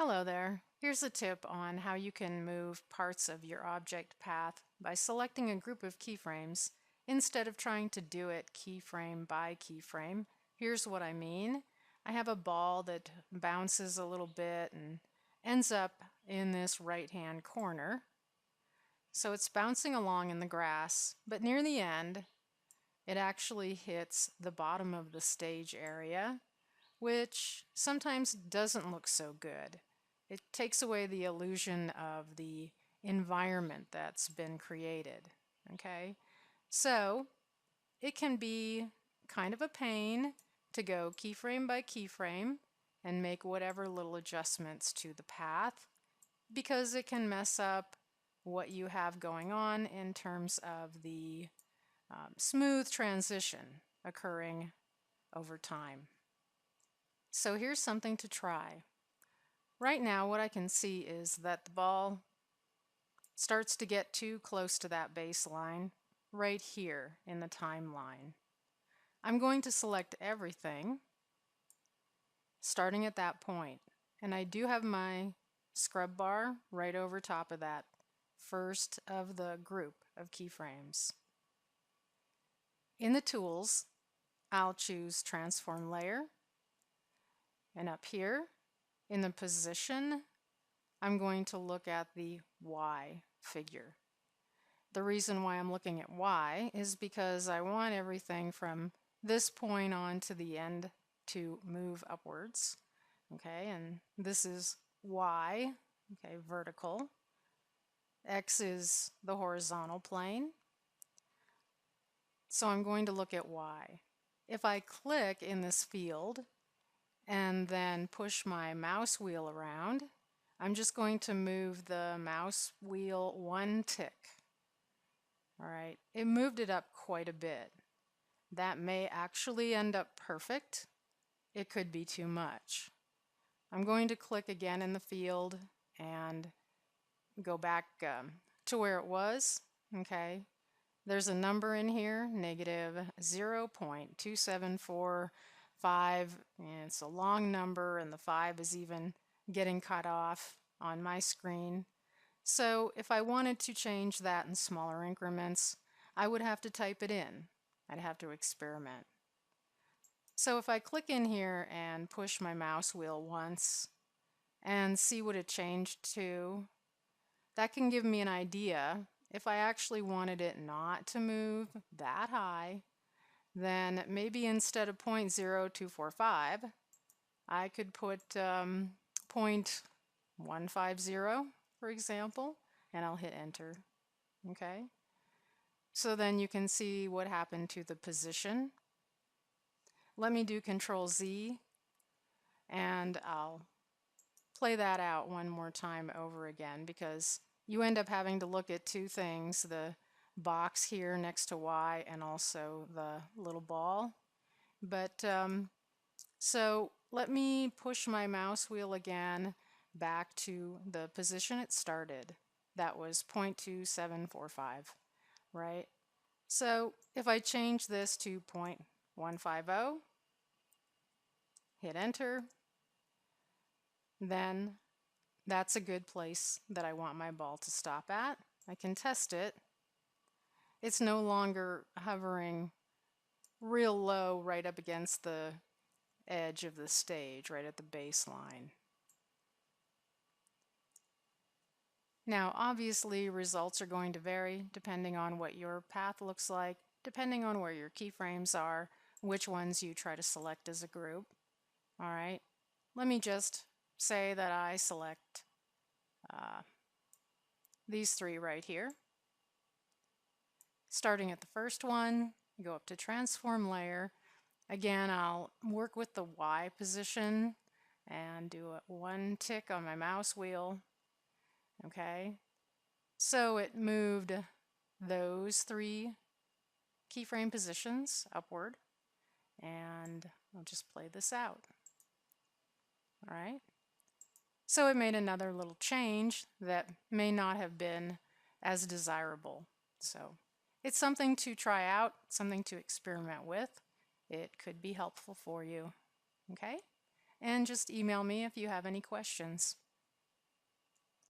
Hello there. Here's a tip on how you can move parts of your object path by selecting a group of keyframes instead of trying to do it keyframe by keyframe. Here's what I mean. I have a ball that bounces a little bit and ends up in this right-hand corner. So it's bouncing along in the grass, but near the end, it actually hits the bottom of the stage area, which sometimes doesn't look so good. It takes away the illusion of the environment that's been created. Okay, so it can be kind of a pain to go keyframe by keyframe and make whatever little adjustments to the path because it can mess up what you have going on in terms of the smooth transition occurring over time. So here's something to try. Right now what I can see is that the ball starts to get too close to that baseline right here in the timeline. I'm going to select everything starting at that point, and I do have my scrub bar right over top of that first of the group of keyframes. In the tools, I'll choose Transform Layer, and up here in the position, I'm going to look at the Y figure. The reason why I'm looking at Y is because I want everything from this point on to the end to move upwards. Okay, and this is Y, okay, vertical. X is the horizontal plane. So I'm going to look at Y. If I click in this field and then push my mouse wheel around, I'm just going to move the mouse wheel one tick. All right, it moved it up quite a bit. That may actually end up perfect. It could be too much. I'm going to click again in the field and go back to where it was. Okay, there's a number in here, negative 0.2745. It's a long number, and the 5 is even getting cut off on my screen. So if I wanted to change that in smaller increments, I would have to type it in. I'd have to experiment. So if I click in here and push my mouse wheel once and see what it changed to, that can give me an idea. If I actually wanted it not to move that high, then maybe instead of 0.0245, I could put 0.150, for example, and I'll hit enter. Okay, so then you can see what happened to the position. Let me do Control Z, and I'll play that out one more time over again, because you end up having to look at two things, the box here next to Y and also the little ball. But so let me push my mouse wheel again back to the position it started. That was 0.2745, right? So if I change this to 0.150, hit enter, then that's a good place that I want my ball to stop at. I can test it. It's no longer hovering real low right up against the edge of the stage, right at the baseline. Now, obviously, results are going to vary depending on what your path looks like, depending on where your keyframes are, which ones you try to select as a group. All right, let me just say that I select these three right here. Starting at the first one, go up to Transform Layer. Again, I'll work with the Y position and do one tick on my mouse wheel. Okay, so it moved those three keyframe positions upward, and I'll just play this out. All right, so it made another little change that may not have been as desirable. So it's something to try out, something to experiment with. It could be helpful for you. Okay, and just email me if you have any questions.